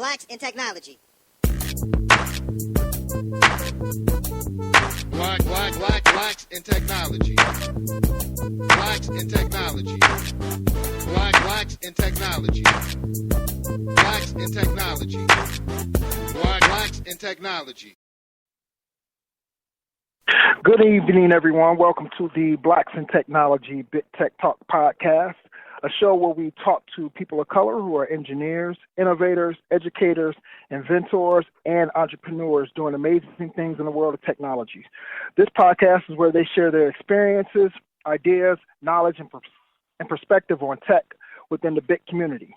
Blacks in Technology. Blacks in technology. Blacks in technology. Blacks in technology. Blacks in technology. Blacks in technology. Good evening, everyone. Welcome to the Blacks in Technology Big Tech Talk podcast, a show where we talk to people of color who are engineers, innovators, educators, inventors, and entrepreneurs doing amazing things in the world of technology. This podcast is where they share their experiences, ideas, knowledge, and perspective on tech within the BIT community.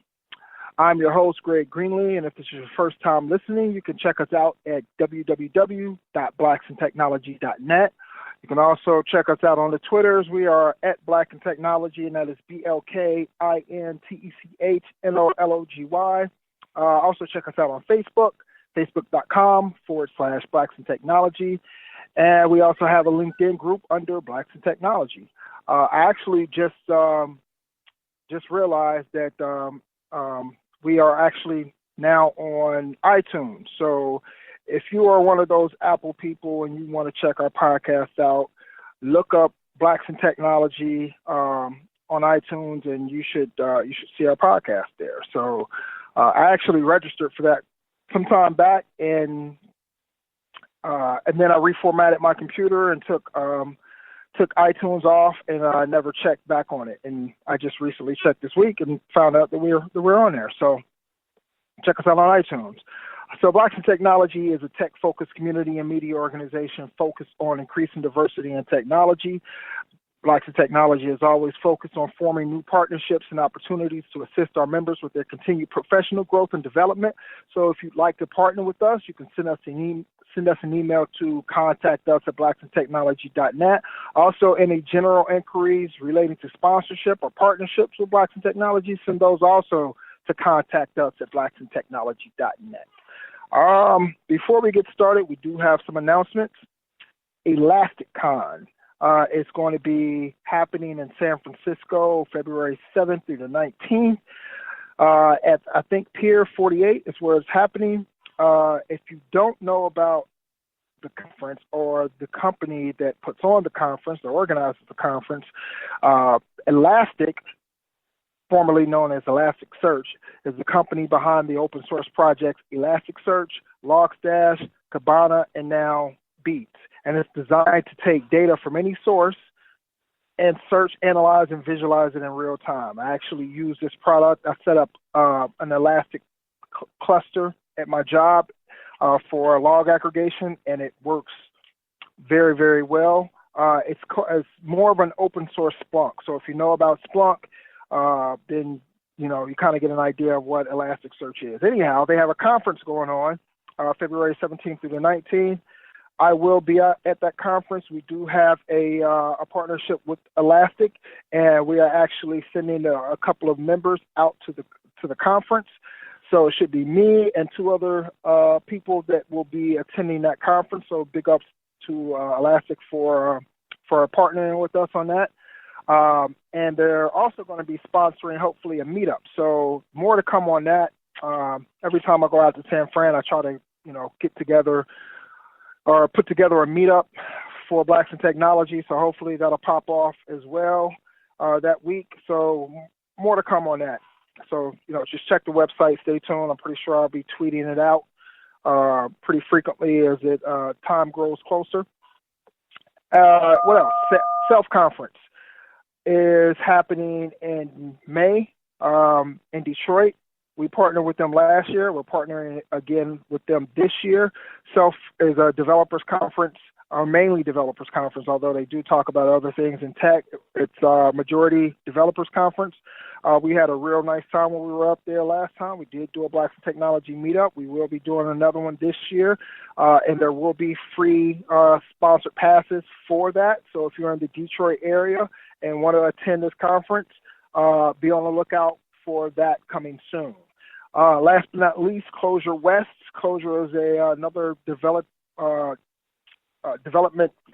I'm your host, Greg Greenlee, and if this is your first time listening, you can check us out at www.blacksintechnology.net. You can also check us out on the Twitters. We are at Black in Technology, and that is BLKINTECHNOLOGY. Also check us out on Facebook, facebook.com/Blacks in Technology. And we also have a LinkedIn group under Blacks in Technology. I actually just realized that we are actually now on iTunes. So if you are one of those Apple people and you want to check our podcast out, look up Blacks in Technology on iTunes, and you should see our podcast there. So I actually registered for that some time back, and then I reformatted my computer and took iTunes off, and I never checked back on it. And I just recently checked this week and found out that we're on there. So check us out on iTunes. So Blacks in Technology is a tech-focused community and media organization focused on increasing diversity in technology. Blacks in Technology is always focused on forming new partnerships and opportunities to assist our members with their continued professional growth and development. So if you'd like to partner with us, you can send us an email to contact us at blacksintechnology.net. Also, any general inquiries relating to sponsorship or partnerships with Blacks in Technology, send those also to contact us at blacksintechnology.net. Before we get started, we do have some announcements. ElasticCon is going to be happening in San Francisco, February 7th through the 19th. At, I think, Pier 48 is where it's happening. If you don't know about the conference or the company that puts on the conference or organizes the conference, Elastic, formerly known as Elasticsearch, is the company behind the open source projects Elasticsearch, Logstash, Kibana, and now Beats. And it's designed to take data from any source and search, analyze, and visualize it in real time. I actually use this product. I set up an Elastic cluster at my job for log aggregation, and it works very, very well. It's more of an open source Splunk. So if you know about Splunk, then you kind of get an idea of what Elasticsearch is. Anyhow, they have a conference going on February 17th through the 19th. I will be at that conference. We do have a partnership with Elastic, and we are actually sending a couple of members out to the conference. So it should be me and two other people that will be attending that conference. So big ups to Elastic for partnering with us on that. And they're also going to be sponsoring, hopefully, a meetup. So more to come on that. Every time I go out to San Fran, I try to, get together or put together a meetup for Blacks in Technology. So hopefully that'll pop off as well that week. So more to come on that. So, just check the website. Stay tuned. I'm pretty sure I'll be tweeting it out pretty frequently as time grows closer. What else? Self-conference is happening in May in Detroit. We partnered with them last year. We're partnering again with them this year. Self is a developers conference, or mainly developers conference, although they do talk about other things in tech. It's a majority developers conference. We had a real nice time when we were up there last time. We did do a Blacks in Technology meetup. We will be doing another one this year, and there will be free sponsored passes for that. So if you're in the Detroit area and want to attend this conference, be on the lookout for that coming soon. Last but not least, Clojure West. Clojure is another development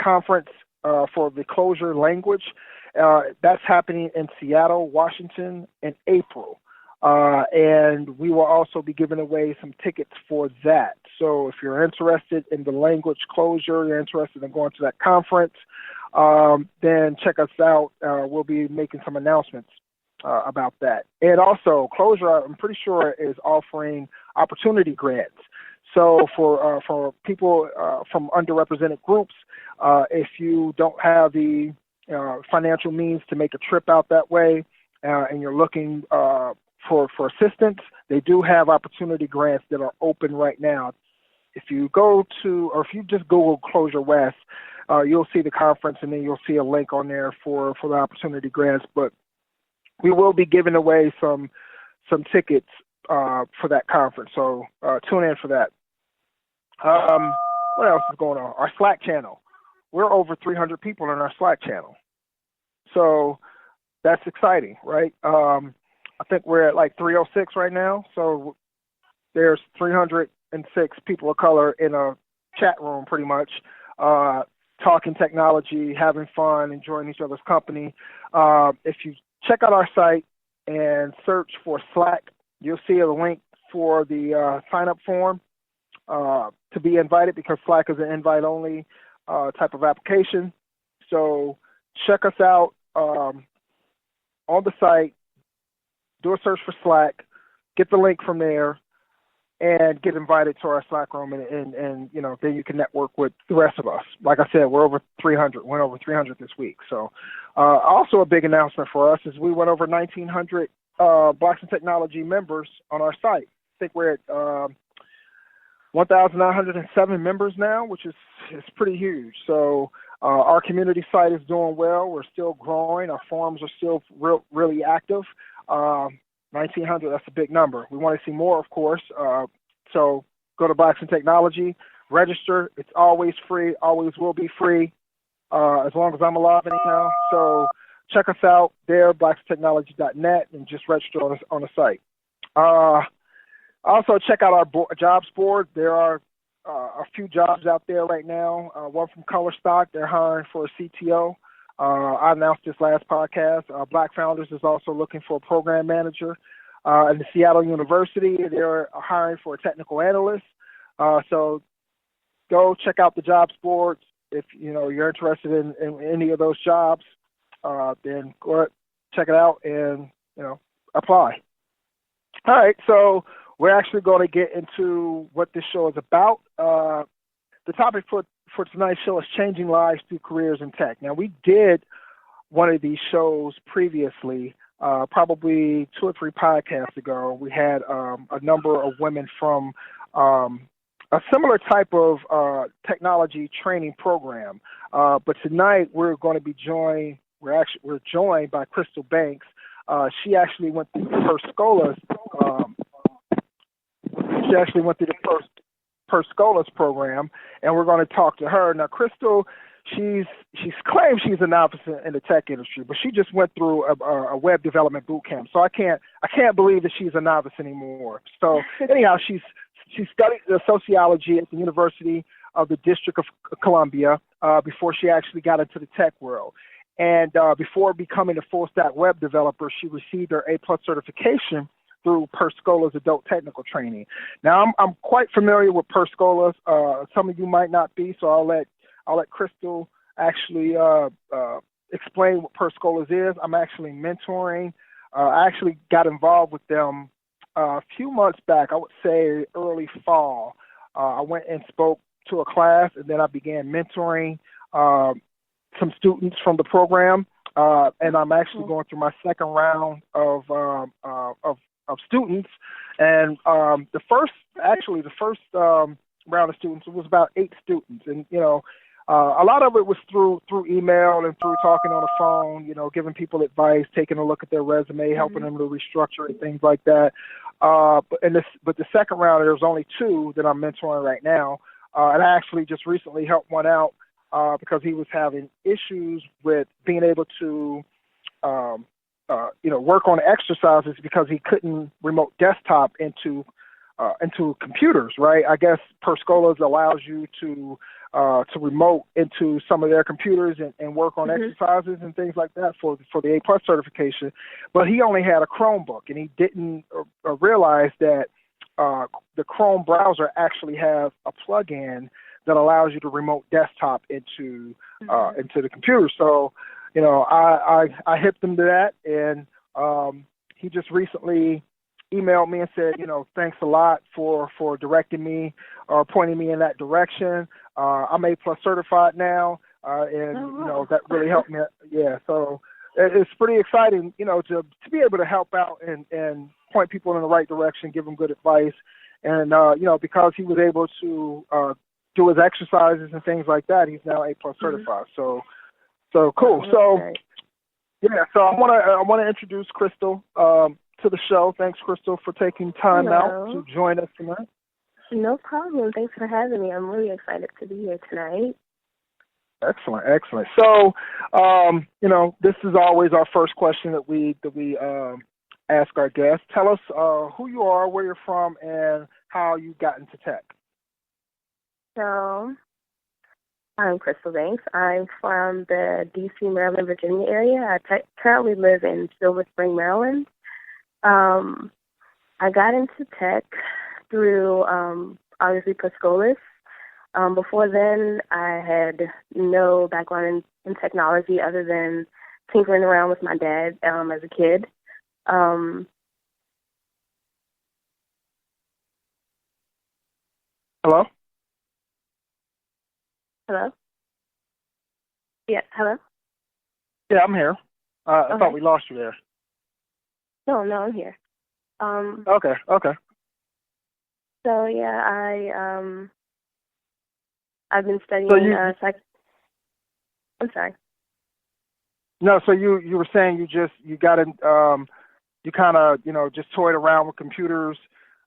conference for the Clojure language. That's happening in Seattle, Washington in April. and we will also be giving away some tickets for that. So if you're interested in the language closure, you're interested in going to that conference, then check us out. We'll be making some announcements about that. And also, Closure, I'm pretty sure, is offering opportunity grants. So for people from underrepresented groups, if you don't have the financial means to make a trip out that way, and you're looking for assistance, they do have opportunity grants that are open right now. If you go to, or if you just Google Closure West, you'll see the conference, and then you'll see a link on there for the opportunity grants. But we will be giving away some tickets for that conference, so tune in for that. What else is going on? Our Slack channel. We're over 300 people in our Slack channel, so that's exciting, right? I think we're at like 306 right now, so there's 306 people of color in a chat room, pretty much, talking technology, having fun, enjoying each other's company. If you check out our site and search for Slack, you'll see a link for the sign-up form to be invited, because Slack is an invite-only type of application. So check us out on the site, do a search for Slack, get the link from there, and get invited to our Slack room, and you know, then you can network with the rest of us. Like I said, we're over 300, went over 300 this week. So also a big announcement for us is we went over 1,900 Blacks in Technology members on our site. I think we're at 1,907 members now, which is pretty huge. So our community site is doing well. We're still growing. Our forums are still really active. 1,900, that's a big number. We want to see more, of course. So go to Blacks in Technology, register. It's always free, always will be free, as long as I'm alive anyhow. So check us out there, blackstechnology.net, and just register on the site. Also, check out our jobs board. There are a few jobs out there right now. One from Color Stock, they're hiring for a CTO. I announced this last podcast. Black Founders is also looking for a program manager. In the Seattle University, they're hiring for a technical analyst. So go check out the jobs boards. If you're interested in any of those jobs, then go ahead, check it out and apply. All right, so we're actually going to get into what this show is about. The topic for tonight's show is changing lives through careers in tech. Now, we did one of these shows previously, probably 2 or 3 podcasts ago. We had a number of women from a similar type of technology training program. But tonight we're going to be joined. We're joined by Chrystal Banks. She actually went through the Per Scholas. She actually went through the Per Scholas program, and we're going to talk to her. Now, Chrystal, she's claimed she's a novice in the tech industry, but she just went through a web development boot camp. So I can't believe that she's a novice anymore. So anyhow, she studied sociology at the University of the District of Columbia before she actually got into the tech world. And before becoming a full-stack web developer, she received her A+ certification through Per Scholas adult technical training. Now, I'm quite familiar with Per Scholas. Some of you might not be, so I'll let Chrystal actually explain what Per Scholas is. I'm actually mentoring. I actually got involved with them a few months back. I would say early fall. I went and spoke to a class, and then I began mentoring some students from the program. And I'm actually going through my second round of students, and the first round of students, it was about 8 students, and a lot of it was through email and through talking on the phone, giving people advice, taking a look at their resume, helping them to restructure it, things like that. But the second round, there was only 2 that I'm mentoring right now, and I actually just recently helped one out because he was having issues with being able to work on exercises because he couldn't remote desktop into computers, right? I guess Per Scholas allows you to to remote into some of their computers and work on exercises and things like that for the A+ certification. But he only had a Chromebook, and he didn't realize that the Chrome browser actually has a plug-in that allows you to remote desktop into the computer. So, you know, I hipped him to that, and he just recently emailed me and said, you know, thanks a lot for directing me or pointing me in that direction. I'm A+ certified now, and you know, that really helped me. Yeah, so it's pretty exciting, you know, to be able to help out and point people in the right direction, give them good advice, and you know, because he was able to do his exercises and things like that, he's now A+ certified. So cool. So yeah, so I want to introduce Chrystal to the show. Thanks, Chrystal, for taking time out to join us tonight. No problem. Thanks for having me. I'm really excited to be here tonight. Excellent, excellent. So, you know, this is always our first question that we ask our guests. Tell us who you are, where you're from, and how you got into tech. So, I'm Chrystal Banks. I'm from the D.C., Maryland, Virginia area. I currently live in Silver Spring, Maryland. I got into tech through, obviously, Per Scholas. Before then, I had no background in technology other than tinkering around with my dad as a kid. Hello? Hello? Yeah, hello? Yeah, I'm here. I thought we lost you there. No, I'm here. Okay. So yeah, I've been studying I'm sorry. No, so you were saying you got in, you kind of, you know, just toyed around with computers,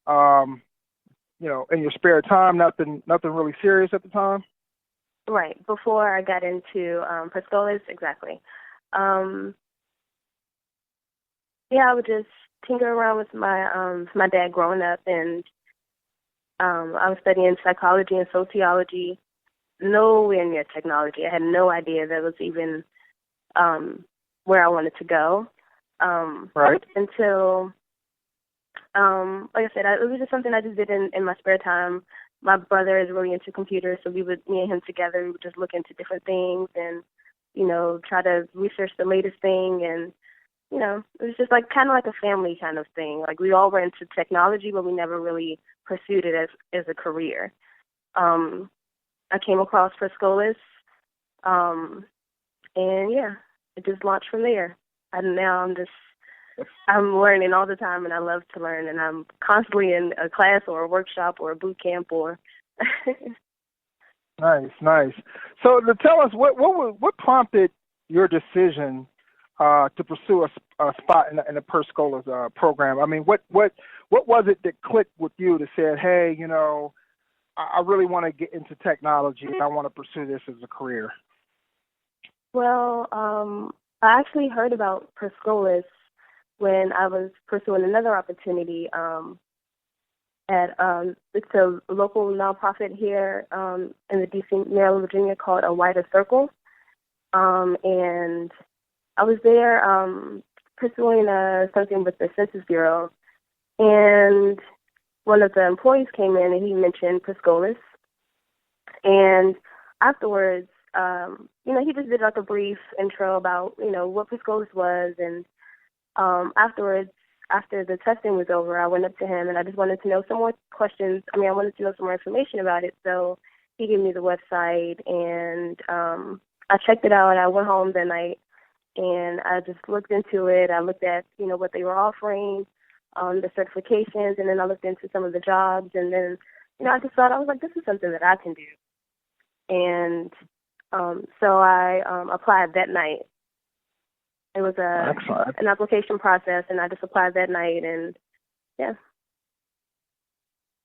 you know, in your spare time, nothing really serious at the time? Right, before I got into Per Scholas, exactly. Yeah, I would just tinker around with my dad growing up, and I was studying psychology and sociology, nowhere near technology. I had no idea that was even where I wanted to go. Right. Until, like I said, it was just something I just did in my spare time. My brother is really into computers, so me and him together, we would just look into different things and, you know, try to research the latest thing. And, you know, it was just like kind of like a family kind of thing. Like we all were into technology, but we never really pursued it as a career. I came across Per Scholas, and yeah, it just launched from there. And now I'm learning all the time, and I love to learn, and I'm constantly in a class or a workshop or a boot camp or. Nice. So to tell us, what prompted your decision to pursue a spot in the Per Scholas program? I mean, what was it that clicked with you that said, hey, you know, I really want to get into technology and I want to pursue this as a career? Well, I actually heard about Per Scholas when I was pursuing another opportunity at it's a local nonprofit here in the D.C., Maryland, Virginia called A Wider Circle. And I was there pursuing something with the Census Bureau. And one of the employees came in and he mentioned Per Scholas. And afterwards, you know, he just did like a brief intro about, you know, what Per Scholas was. And afterwards, after the testing was over, I went up to him and I just wanted to know some more questions. I wanted to know some more information about it. So he gave me the website and I checked it out. I went home that night and I just looked into it. I looked at, you know, what they were offering, the certifications, and then I looked into some of the jobs. And then, you know, I just thought, I was like, this is something that I can do. And so I applied that night. It was an application process, and I just applied that night, and yeah.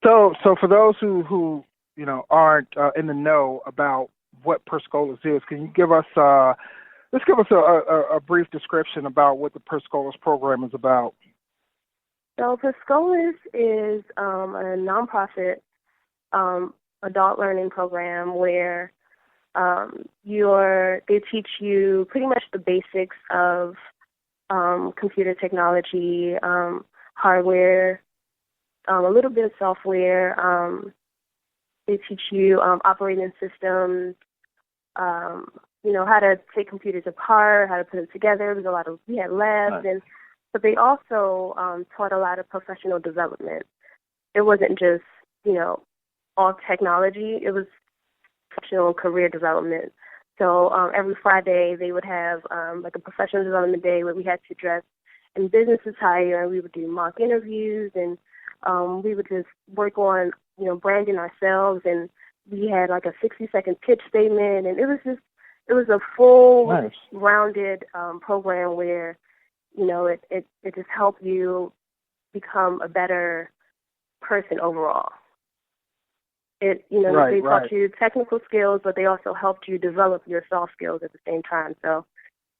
So for those who you know aren't in the know about what Per Scholas is, can you give us let's give us a brief description about what the Per Scholas program is about? So Per Scholas is a nonprofit adult learning program where they teach you pretty much the basics of computer technology, hardware, a little bit of software. They teach you operating systems, how to take computers apart, how to put them together. We had labs, but they also taught a lot of professional development. It wasn't just, all technology. It was professional career development. So every Friday they would have like a professional development day where we had to dress in business attire, and we would do mock interviews, and we would just work on, branding ourselves, and we had like a 60-second pitch statement, and it was a full rounded program where, it just helped you become a better person overall. They taught you technical skills, but they also helped you develop your soft skills at the same time. So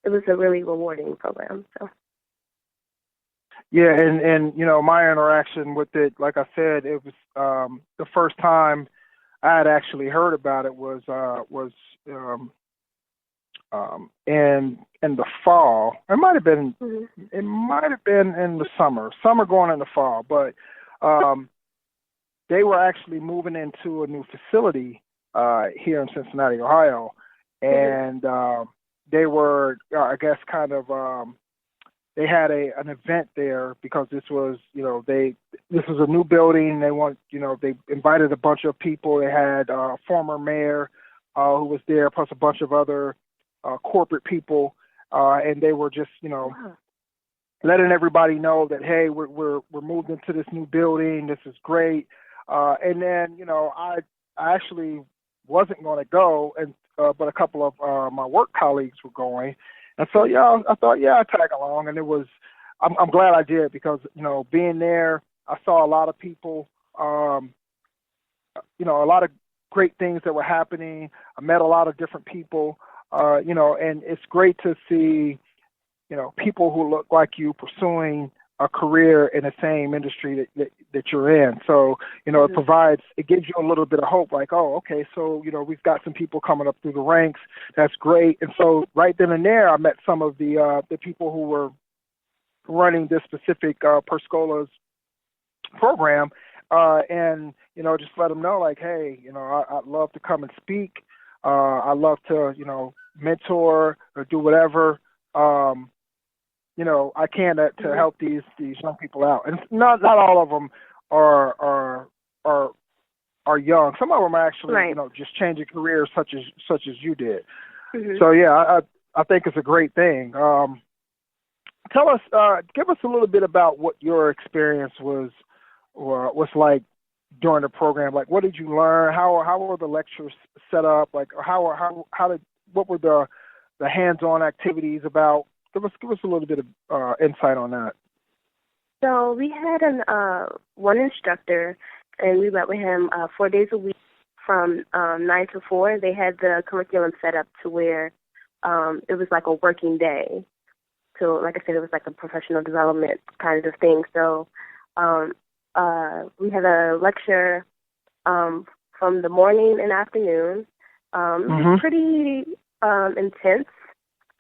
it was a really rewarding program. So. Yeah, and my interaction with it, like I said, it was the first time I had actually heard about it was in the fall. It might have been in the summer going in the fall, but they were actually moving into a new facility here in Cincinnati, Ohio, and they were, I guess, kind of. They had an event there because this was a new building. They invited a bunch of people. They had a former mayor who was there, plus a bunch of other corporate people, and they were just, letting everybody know that, hey, we're moved into this new building. This is great. And then, I actually wasn't going to go, but a couple of my work colleagues were going. And so, I thought, I'd tag along. And I'm glad I did because, being there, I saw a lot of people, a lot of great things that were happening. I met a lot of different people, and it's great to see, people who look like you pursuing a career in the same industry that you're in. So, it gives you a little bit of hope, like, oh, okay, so, we've got some people coming up through the ranks. That's great. And so right then and there, I met some of the people who were running this specific Per Scholas program, and, just let them know, like, hey, I'd love to come and speak. I'd love to, mentor or do whatever. I can to help these young people out, and not all of them are young. Some of them are actually, just changing careers, such as you did. Mm-hmm. So I think it's a great thing. Tell us, give us a little bit about what your experience was like during the program. Like, what did you learn? How were the lectures set up? Like, what were the hands-on activities about? Give us a little bit of insight on that. So we had one instructor, and we met with him 4 days a week from 9 to 4. They had the curriculum set up to where it was like a working day. So, like I said, it was like a professional development kind of thing. So we had a lecture from the morning and afternoon. It was pretty intense.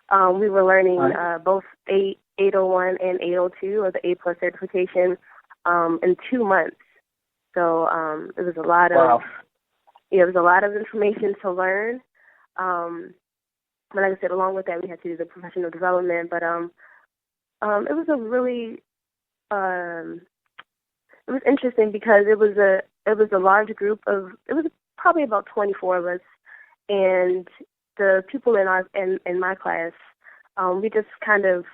We were learning both 801 and 802, or the A+ certification, in 2 months. So it was a lot of it was a lot of information to learn. But like I said, along with that, we had to do the professional development. But it was a really it was interesting because it was a large group of, it was probably about 24 of us, and the people in my class, we just kind of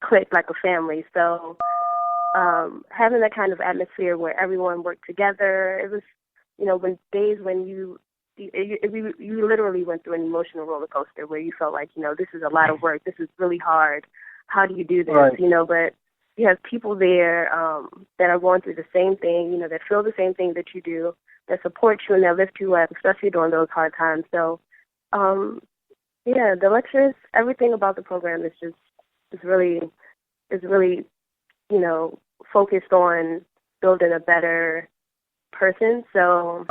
clicked like a family. So having that kind of atmosphere where everyone worked together, it was, when you literally went through an emotional roller coaster where you felt like, this is a lot of work, this is really hard, how do you do this, right. But you have people there that are going through the same thing, that feel the same thing that you do, that support you and that lift you up, especially during those hard times. So, the lectures, everything about the program is really, focused on building a better person. So,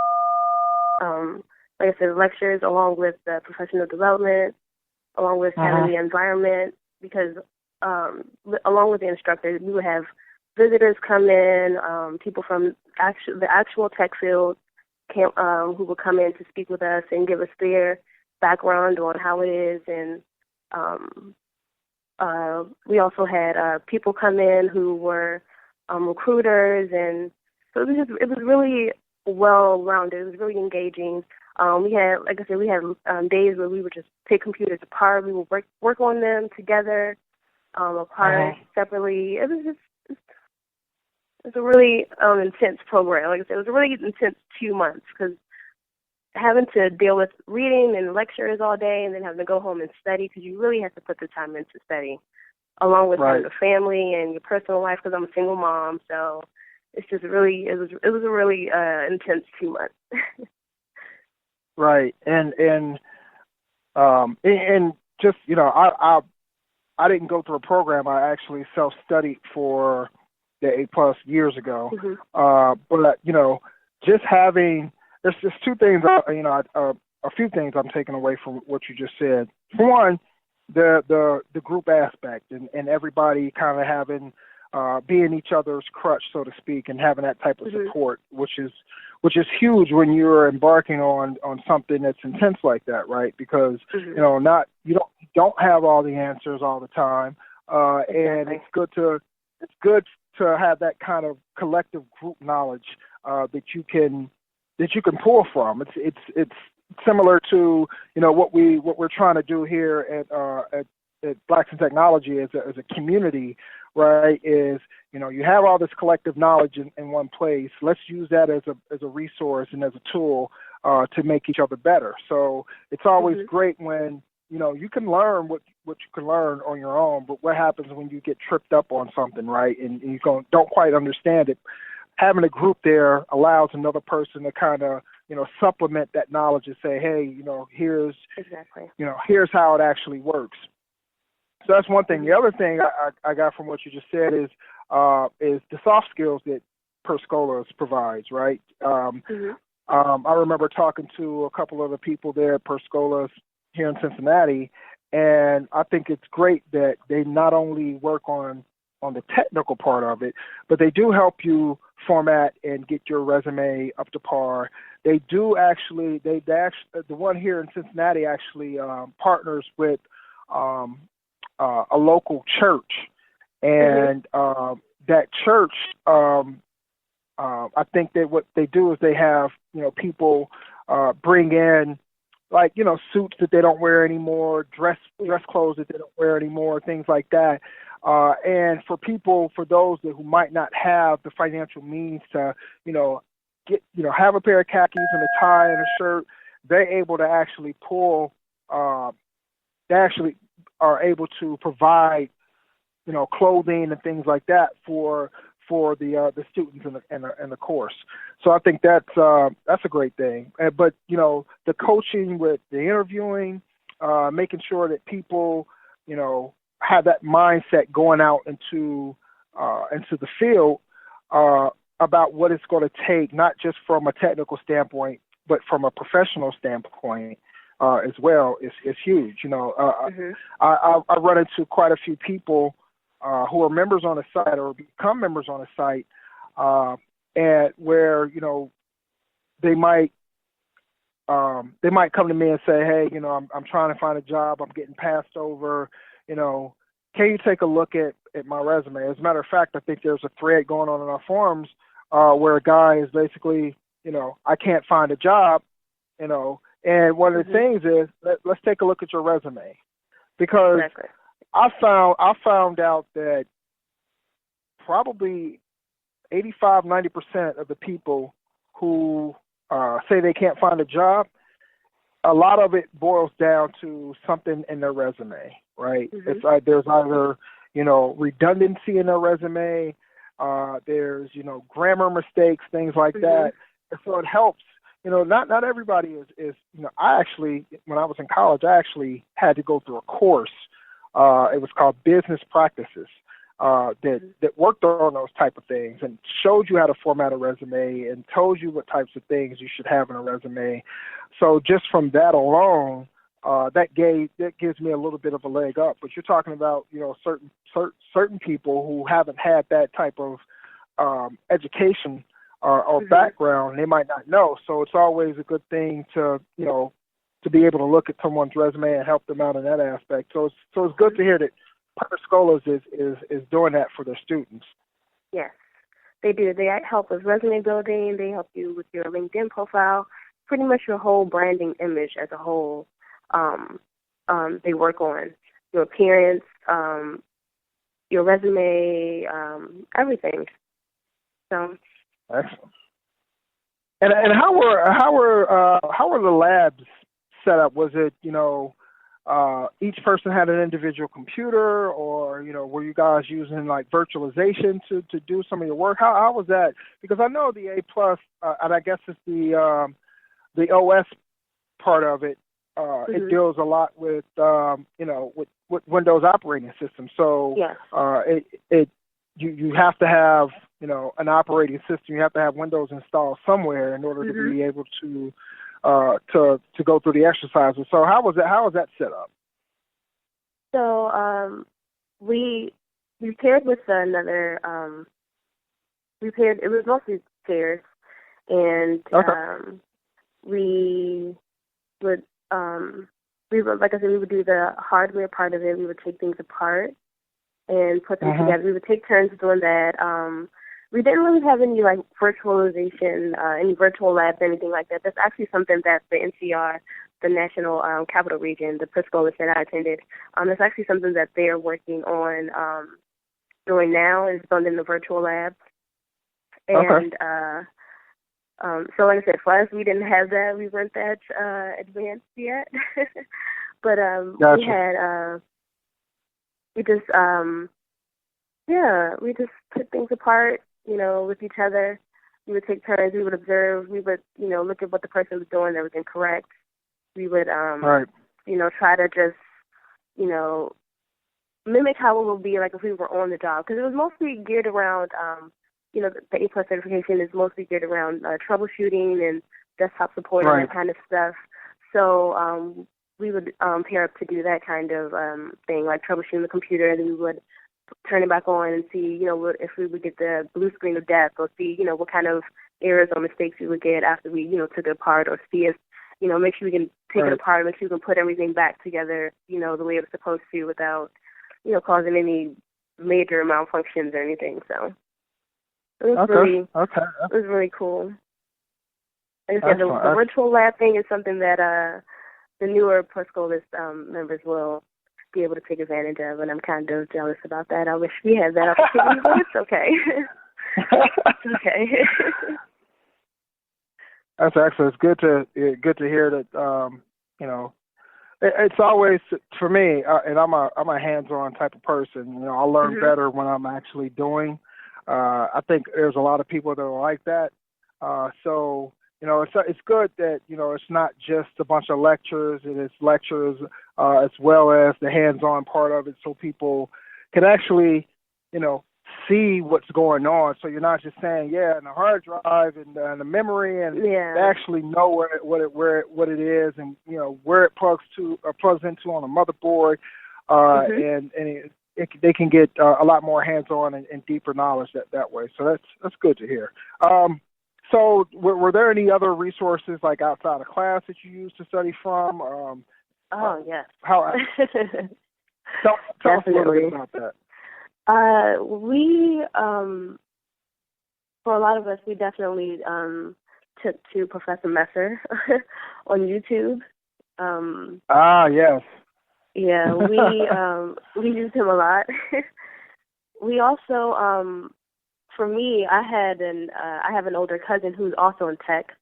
like I said, lectures along with the professional development, along with having the environment, because along with the instructors, we would have visitors come in, people from the actual tech field who would come in to speak with us and give us their background on how it is. And we also had people come in who were recruiters, and so it was really well-rounded. It was really engaging. We had, like I said, days where we would just take computers apart. We would work on them together, apart, separately. It's a really intense program. Like I said, it was a really intense 2 months, because having to deal with reading and lectures all day and then having to go home and study, because you really have to put the time into study, along with having a family and your personal life, because I'm a single mom. So it's just really, it was a really intense 2 months. Right. And just, you know, I didn't go through a program. I actually self-studied for the 8+ years ago. But, you know, just having, there's just two things, you know, a few things I'm taking away from what you just said. For one, the group aspect and everybody kind of having, being each other's crutch, so to speak, and having that type of support, which is huge when you're embarking on something that's intense like that, right? Because you know, you don't have all the answers all the time, and it's good to have that kind of collective group knowledge that you can pull from. It's similar to, you know, what we're trying to do here at Blacks in Technology as a community, right? Is, you know, you have all this collective knowledge in one place. Let's use that as a resource and as a tool to make each other better. So it's always great when, you know, you can learn what you can learn on your own, but what happens when you get tripped up on something, right, and you don't quite understand it? Having a group there allows another person to kind of, you know, supplement that knowledge and say, hey, you know, here's how it actually works. So that's one thing. The other thing I got from what you just said is the soft skills that Per Scholas provides, right? I remember talking to a couple of the people there at Per Scholas here in Cincinnati, and I think it's great that they not only work on the technical part of it, but they do help you format and get your resume up to par. They do actually, the one here in Cincinnati actually partners with a local church, and that church, I think that what they do is they have, you know, people bring in, like, you know, suits that they don't wear anymore, dress clothes that they don't wear anymore, things like that. And for those who might not have the financial means to, you know, have a pair of khakis and a tie and a shirt, they're able to actually they actually are able to provide, you know, clothing and things like that for the students in the course. So I think that's a great thing. But, you know, the coaching with the interviewing, making sure that people, you know, have that mindset going out into the field about what it's going to take, not just from a technical standpoint, but from a professional standpoint as well, is huge. You know, I run into quite a few people who are members on the site or become members on the site, and where, you know, they might come to me and say, hey, you know, I'm trying to find a job, I'm getting passed over, you know, can you take a look at my resume? As a matter of fact, I think there's a thread going on in our forums where a guy is basically, you know, I can't find a job, you know, and one of the things is, let's take a look at your resume, because I found out that probably 85-90% of the people who say they can't find a job, a lot of it boils down to something in their resume, right? It's there's either, you know, redundancy in their resume, there's, you know, grammar mistakes, things like that. And so it helps. You know, not everybody is, you know, I actually, when I was in college, I actually had to go through a course. It was called Business Practices. that worked on those type of things and showed you how to format a resume and told you what types of things you should have in a resume. So just from that alone, that gives me a little bit of a leg up. But you're talking about, you know, certain people who haven't had that type of education or background, they might not know. So it's always a good thing to, you know, to be able to look at someone's resume and help them out in that aspect. So it's good to hear that Per Scholas is doing that for their students. Yes, they do. They help with resume building. They help you with your LinkedIn profile, pretty much your whole branding image as a whole. They work on your appearance, your resume, everything. So excellent. And how were the labs set up? Was it, you know, each person had an individual computer, or, you know, were you guys using like virtualization to do some of your work? How was that? Because I know the A plus, and I guess it's the OS part of it. It deals a lot with you know, with Windows operating system. So yes. You have to have, you know, an operating system. You have to have Windows installed somewhere in order to be able to go through the exercises. So how was that set up? So we paired with another. It was mostly pairs, and we would like I said, we would do the hardware part of it. We would take things apart and put them together. We would take turns doing that. We didn't really have any like virtualization, any virtual labs, anything like that. That's actually something that the NCR, the National Capital Region, the Per Scholas that I attended, that's actually something that they're working on doing now, is building the virtual labs. And so like I said, for us, we didn't have that. We weren't that advanced yet. But gotcha. we just took things apart, you know, with each other. We would take turns. We would observe. We would, you know, look at what the person was doing that was incorrect. We would, you know, try to just, you know, mimic how it would be like if we were on the job. Because it was mostly geared around, you know, the A+ certification is mostly geared around troubleshooting and desktop support and that kind of stuff. So we would pair up to do that kind of thing, like troubleshooting the computer, and then we would turn it back on and see, you know, if we would get the blue screen of death, or see, you know, what kind of errors or mistakes we would get after we, you know, took it apart, or see if, you know, make sure we can take it apart, make sure we can put everything back together, you know, the way it was supposed to without, you know, causing any major malfunctions or anything. So it was it was really cool. Like I said, the virtual lab thing is something that the newer Per Scholas members will be able to take advantage of, and I'm kind of jealous about that. I wish we had that opportunity, but it's okay. It's okay. That's excellent. It's good to hear that. You know, it's always for me, and I'm a hands-on type of person. You know, I learn better when I'm actually doing. I think there's a lot of people that are like that. So, you know, it's good that, you know, it's not just a bunch of lectures. It is lectures as well as the hands-on part of it, so people can actually, you know, see what's going on. So you're not just saying, and the hard drive and the memory, and they actually know what it is, and, you know, where it plugs into on a motherboard, and they can get a lot more hands-on and deeper knowledge that way. So that's good to hear. So were there any other resources like outside of class that you used to study from? Yes. How? Tell us a little bit about that. We, for a lot of us, we definitely took to Professor Messer on YouTube. Yes. Yeah, we used him a lot. We also, for me, I have an older cousin who's also in tech.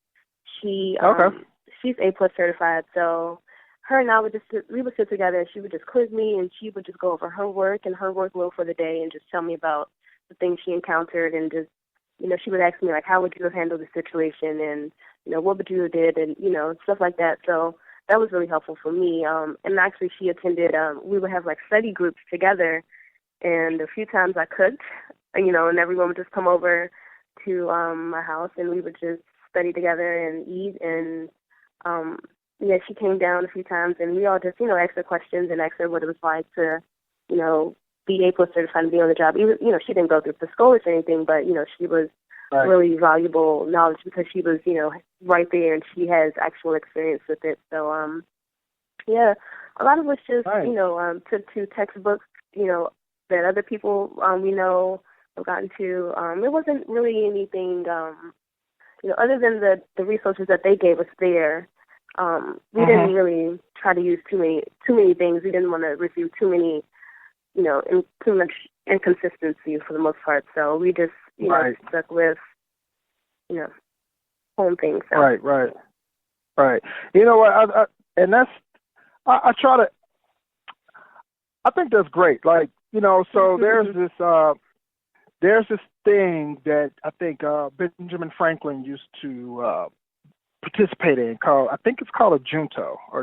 She's A+ certified, so her and I would sit together, and she would just quiz me, and she would just go over her work and her workload for the day, and just tell me about the things she encountered, and just, you know, she would ask me like, how would you have handled the situation, and, you know, what would you have did, and, you know, stuff like that. So that was really helpful for me. And actually, she attended. We would have like study groups together, and a few times I cooked, and everyone would just come over to my house, and we would just study together and eat. And she came down a few times, and we all just asked her questions and asked her what it was like to be A+ certified and be on the job. Even she didn't go through Per Scholas or anything, but she was Right. really valuable knowledge because she was right there and she has actual experience with it. So a lot of us just took to textbooks that other people we know have gotten to. It wasn't really anything other than the resources that they gave us there. We didn't really try to use too many things. We didn't want to review too many too much inconsistency for the most part. So we just stuck with home things. So. Right. You know what? I try to. I think that's great. Like so there's this thing that I think Benjamin Franklin used to participate in called, I think it's called a junto, I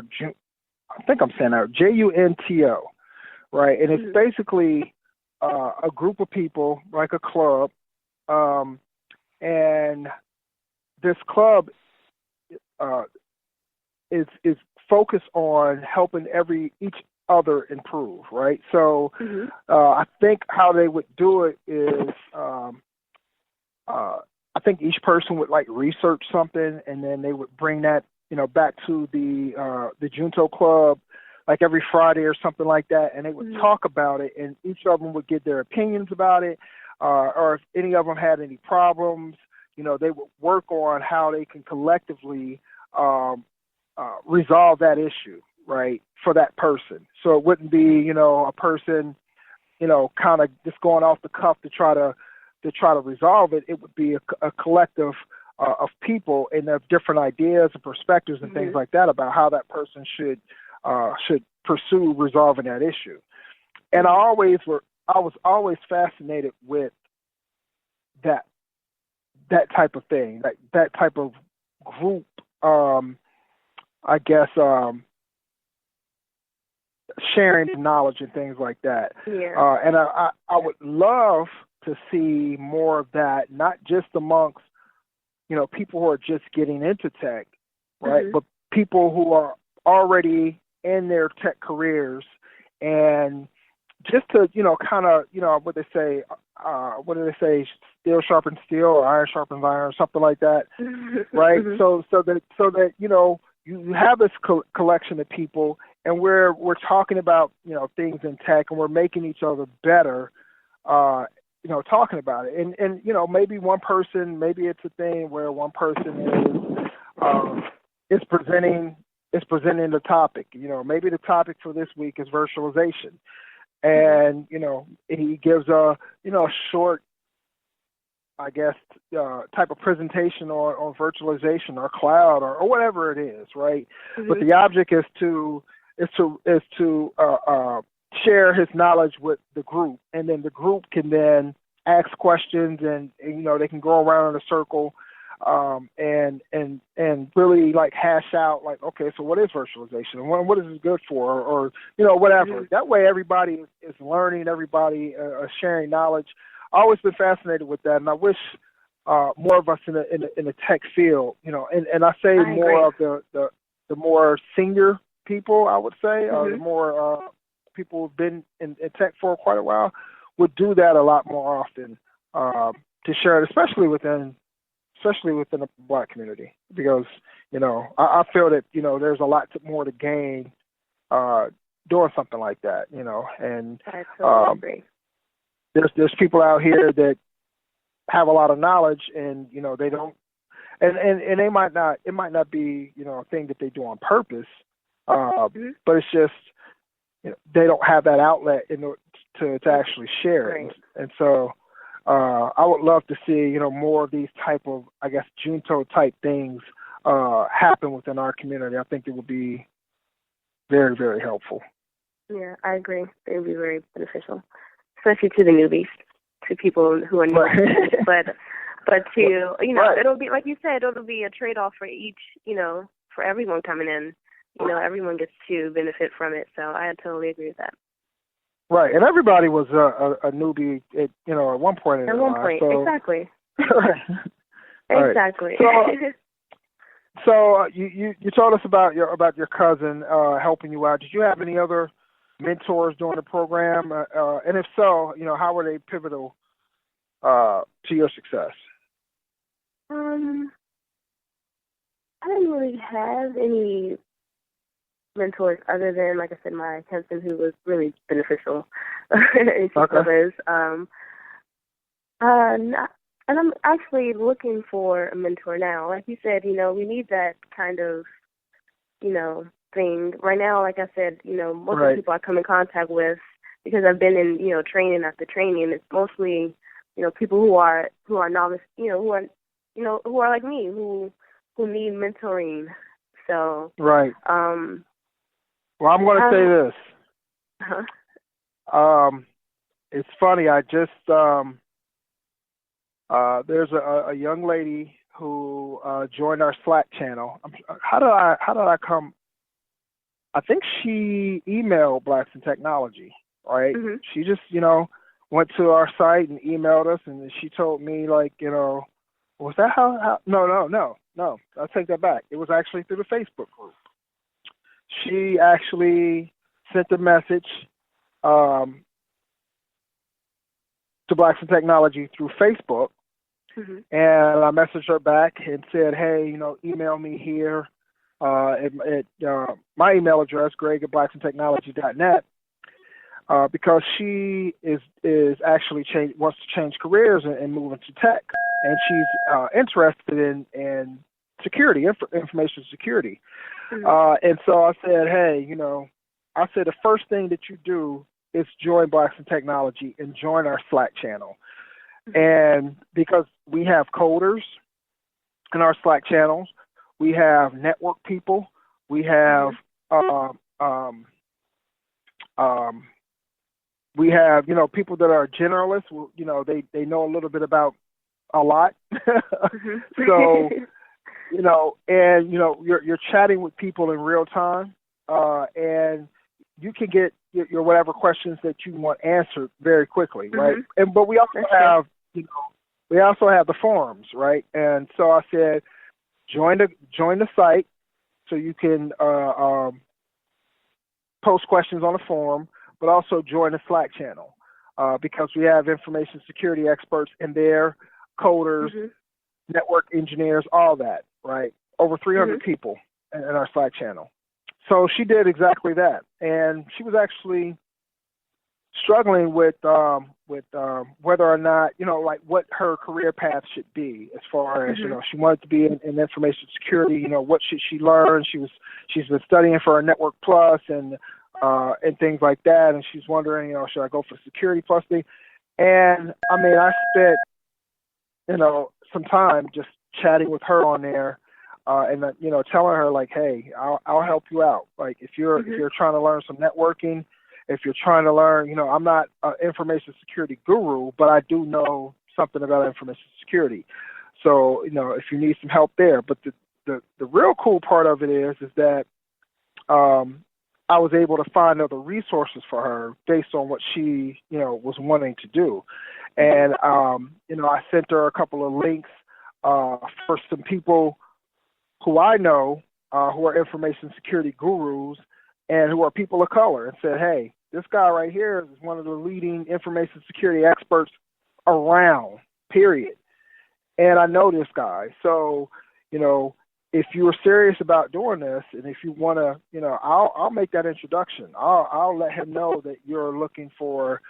think I'm saying that, JUNTO, right? And it's basically a group of people, like a club, and this club is focused on helping each other improve, right? So I think how they would do it is I think each person would like research something, and then they would bring that back to the Junto Club like every Friday or something like that, and they would talk about it, and each of them would give their opinions about it, or if any of them had any problems, they would work on how they can collectively resolve that issue, right, for that person. So it wouldn't be, a person, kind of just going off the cuff to try to resolve it. It would be a collective of people and of different ideas and perspectives and things like that about how that person should pursue resolving that issue. And I was always fascinated with that type of thing, that type of group, I guess, sharing knowledge and things like that. Yeah. And I would love to see more of that, not just amongst, people who are just getting into tech, right? But people who are already in their tech careers, and just to, kind of, what do they say, steel sharpens steel or iron sharpens iron, something like that, right? So that, you have this collection of people, and we're talking about, things in tech, and we're making each other better, talking about it. And maybe one person, maybe it's a thing where one person is presenting the topic. Maybe the topic for this week is virtualization. And, he gives a short, I guess, type of presentation on virtualization or cloud or whatever it is, right? But the object is to share his knowledge with the group, and then the group can then ask questions, and they can go around in a circle, and really like hash out like, okay, so what is virtualization, and what is it good for, or whatever. That way everybody is learning, everybody is sharing knowledge. I've always been fascinated with that, and I wish more of us in the tech field, and I say more of the more senior people, I would say, or the more people who've been in tech for quite a while, would do that a lot more often, to share it, especially within the Black community, because I feel that there's a lot more to gain doing something like that, and I totally agree. There's people out here that have a lot of knowledge, and they don't, and they might not. It might not be a thing that they do on purpose, but it's just they don't have that outlet to actually share it. And so I would love to see more of these type of, I guess, Junto type things happen within our community. I think it would be very, very helpful. Yeah, I agree. It would be very beneficial, especially to the newbies, to people who are new. but to it'll be, like you said, it'll be a trade-off for each, for everyone coming in. Everyone gets to benefit from it. So I totally agree with that. Right, and everybody was a newbie at one point in their life. At one point, so, exactly. Right. Exactly. So you told us about your cousin helping you out. Did you have any other mentors during the program? And if so, how were they pivotal to your success? I didn't really have any mentors other than, like I said, my cousin, who was really beneficial in others. And I'm actually looking for a mentor now. Like you said, we need that kind of, thing. Right now, like I said, most of the people I come in contact with, because I've been in, training after training, it's mostly, people who are novice, who are like me, who need mentoring. So right. Well, I'm going to say this. It's funny. I just there's a young lady who joined our Slack channel. How did I come? I think she emailed Blacks in Technology, right? Mm-hmm. She just went to our site and emailed us, and she told me was that how? No. I'll take that back. It was actually through the Facebook group. She actually sent a message to Blacks in Technology through Facebook, mm-hmm. and I messaged her back and said, hey, email me here at my email address, greg@blacksintechnology.net, because she is actually wants to change careers and move into tech, and she's interested in security, information security. Mm-hmm. And so I said, hey, the first thing that you do is join Blacks in Technology and join our Slack channel. Mm-hmm. And because we have coders in our Slack channels, we have network people, we have people that are generalists. They know a little bit about a lot. Mm-hmm. So and you're chatting with people in real time, and you can get your whatever questions that you want answered very quickly, right? Mm-hmm. But we also have the forums, right? And so I said, join the site so you can post questions on the forum, but also join the Slack channel because we have information security experts in there, coders, mm-hmm. network engineers, all that, right? Over 300 mm-hmm. people in our Slack channel. So she did exactly that, and she was actually struggling with whether or not what her career path should be as far as mm-hmm. She wanted to be in information security. What should she learn? She's been studying for a Network Plus and things like that, and she's wondering should I go for Security Plus thing? And I spent some time just chatting with her on there. And telling her like, hey, I'll help you out. Like if you're trying to learn some networking, if you're trying to learn, I'm not an information security guru, but I do know something about information security. So if you need some help there. But the real cool part of it is that I was able to find other resources for her based on what she was wanting to do, and I sent her a couple of links for some people who I know who are information security gurus and who are people of color, and said, hey, this guy right here is one of the leading information security experts around, period. And I know this guy. So, if you are serious about doing this and if you want to, I'll make that introduction. I'll let him know that you're looking for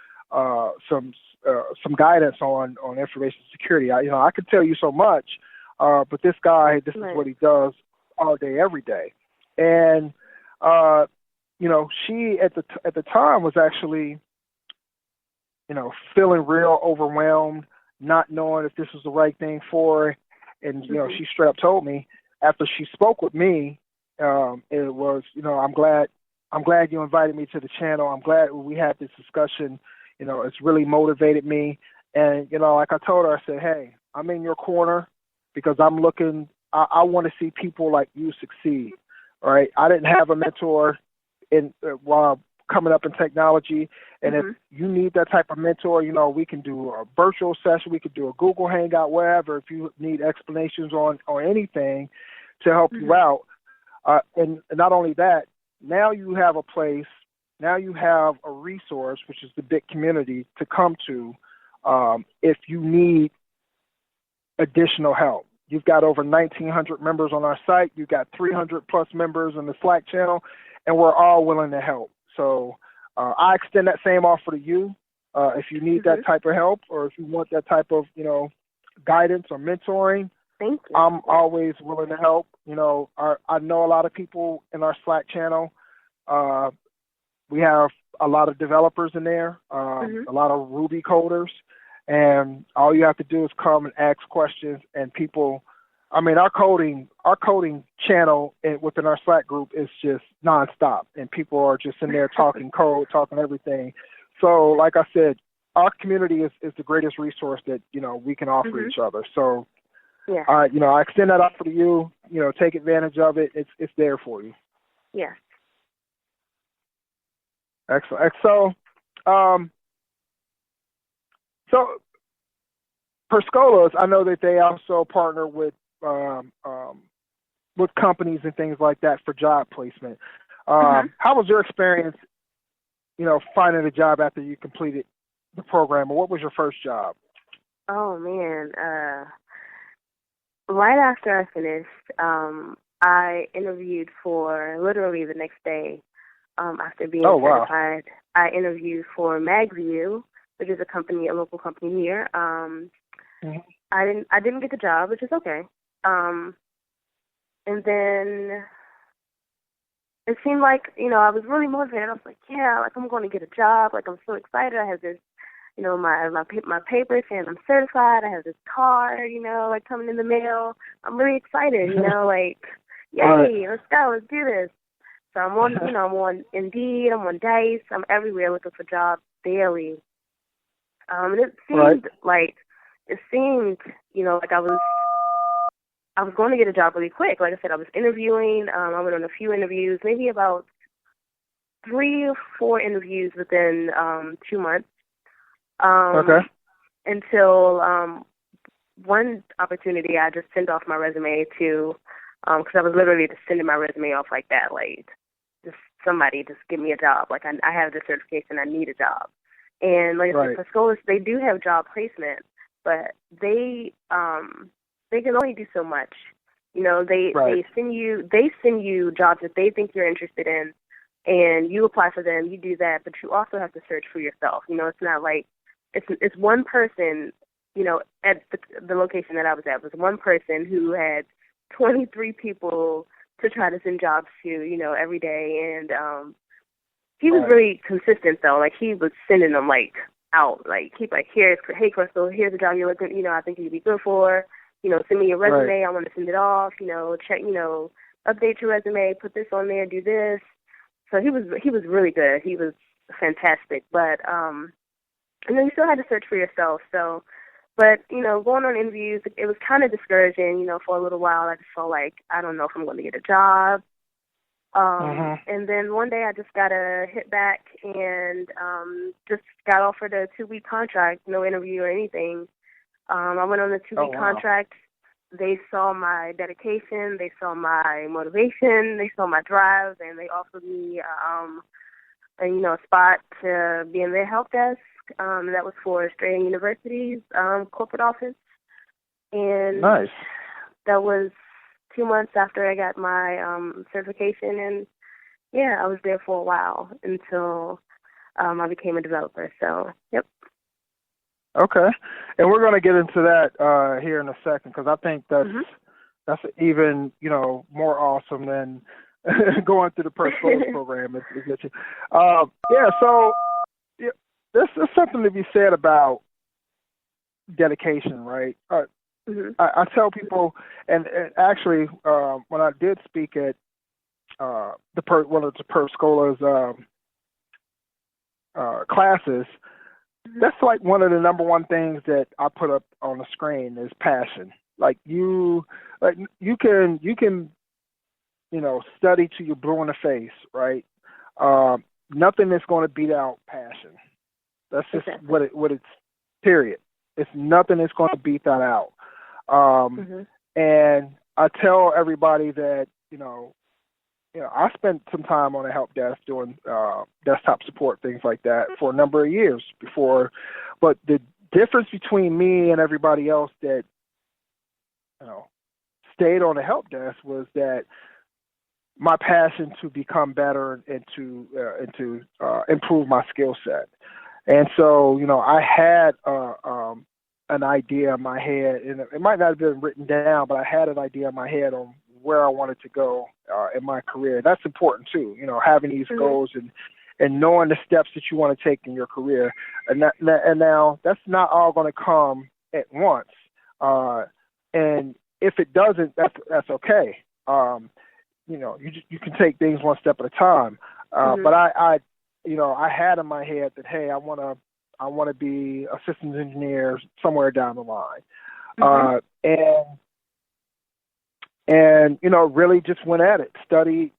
some guidance on information security. I could tell you so much, but this guy, this is what he does all day, every day. And, she at the time was actually, feeling real overwhelmed, not knowing if this was the right thing for her. And, mm-hmm. she straight up told me after she spoke with me, it was, I'm glad you invited me to the channel. I'm glad we had this discussion. It's really motivated me. And, like I told her, I said, hey, I'm in your corner because I want to see people like you succeed. All right. I didn't have a mentor while coming up in technology. And Mm-hmm. if you need that type of mentor, we can do a virtual session. We could do a Google Hangout, wherever, if you need explanations on anything to help Mm-hmm. you out. And not only that, now you have a place, now you have a resource, which is the big community, to come to if you need additional help. You've got over 1,900 members on our site. You've got 300 plus members in the Slack channel, and we're all willing to help. So I extend that same offer to you. If you need Mm-hmm. that type of help, or if you want that type of, guidance or mentoring, Thank you. I'm always willing to help. I know a lot of people in our Slack channel. We have a lot of developers in there, Mm-hmm. a lot of Ruby coders, and all you have to do is come and ask questions. And people, our coding channel within our Slack group is just nonstop, and people are just in there talking code, talking everything. So, like I said, our community is the greatest resource that we can offer Mm-hmm. each other. So, Yeah. I extend that offer to you. Take advantage of it. It's there for you. Yeah. Excellent. So Per Scholas, I know that they also partner with companies and things like that for job placement. Mm-hmm. How was your experience, finding a job after you completed the program, or what was your first job? Oh man. Right after I finished, I interviewed for literally the next day. After being certified, I interviewed for MagView, which is a local company here. Mm-hmm. I didn't get the job, which is okay. And then it seemed like, I was really motivated. I was like, yeah, like I'm going to get a job. Like I'm so excited. I have this, my paper saying I'm certified. I have this card, like coming in the mail. I'm really excited, like, yay, let's go, let's do this. So I'm on, I'm on Indeed, I'm on Dice, I'm everywhere looking for jobs daily. And it seemed like I was going to get a job really quick. Like I said, I was interviewing. I went on a few interviews, maybe about 3 or 4 interviews within 2 months. Until one opportunity, I just sent off my resume to, because I was literally just sending my resume off like that, like just somebody just give me a job. Like I have the certification, I need a job. And like I said, Per Scholas, they do have job placement, but they can only do so much. They send you jobs that they think you're interested in, and you apply for them. You do that, but you also have to search for yourself. It's not like it's one person. At the location that I was at was one person who had 23 people to try to send jobs to, every day, and he was really consistent though. Like he was sending them like out, like keep like hey Chrystal, here's a job you're looking, I think you'd be good for. Send me your resume. I want to send it off. Check. Update your resume. Put this on there. Do this. So he was really good. He was fantastic. But you still had to search for yourself. So, but going on interviews, it was kind of discouraging. For a little while, I just felt like I don't know if I'm going to get a job. And then one day I just got a hit back and just got offered a 2-week contract. No interview or anything. I went on a 2-week contract. They saw my dedication. They saw my motivation. They saw my drive, and they offered me, a spot to be in their help desk. That was for Australian University's corporate office. And nice. That was 2 months after I got my certification, and I was there for a while until I became a developer. So, yep. Okay, and we're going to get into that here in a second, because I think that's even more awesome than going through the Per Scholas program. So there's something to be said about dedication, right? I tell people, and actually when I did speak at one of the Per Scholas classes. That's like one of the number one things that I put up on the screen is passion. You can study till you're blue in the face, right? nothing is going to beat out passion. That's just what it's, period. It's nothing that's going to beat that out. And I tell everybody that, I spent some time on a help desk doing desktop support, things like that, for a number of years before. But the difference between me and everybody else that, stayed on the help desk was that my passion to become better and to improve my skill set. And so, I had an idea in my head, and it might not have been written down, but I had an idea in my head on where I wanted to go in my career. That's important too, having these goals and knowing the steps that you want to take in your career. And now that's not all going to come at once. And if it doesn't, that's okay. You can take things one step at a time. But I had in my head that, hey, I want to be a systems engineer somewhere down the line. And really just went at it, studied,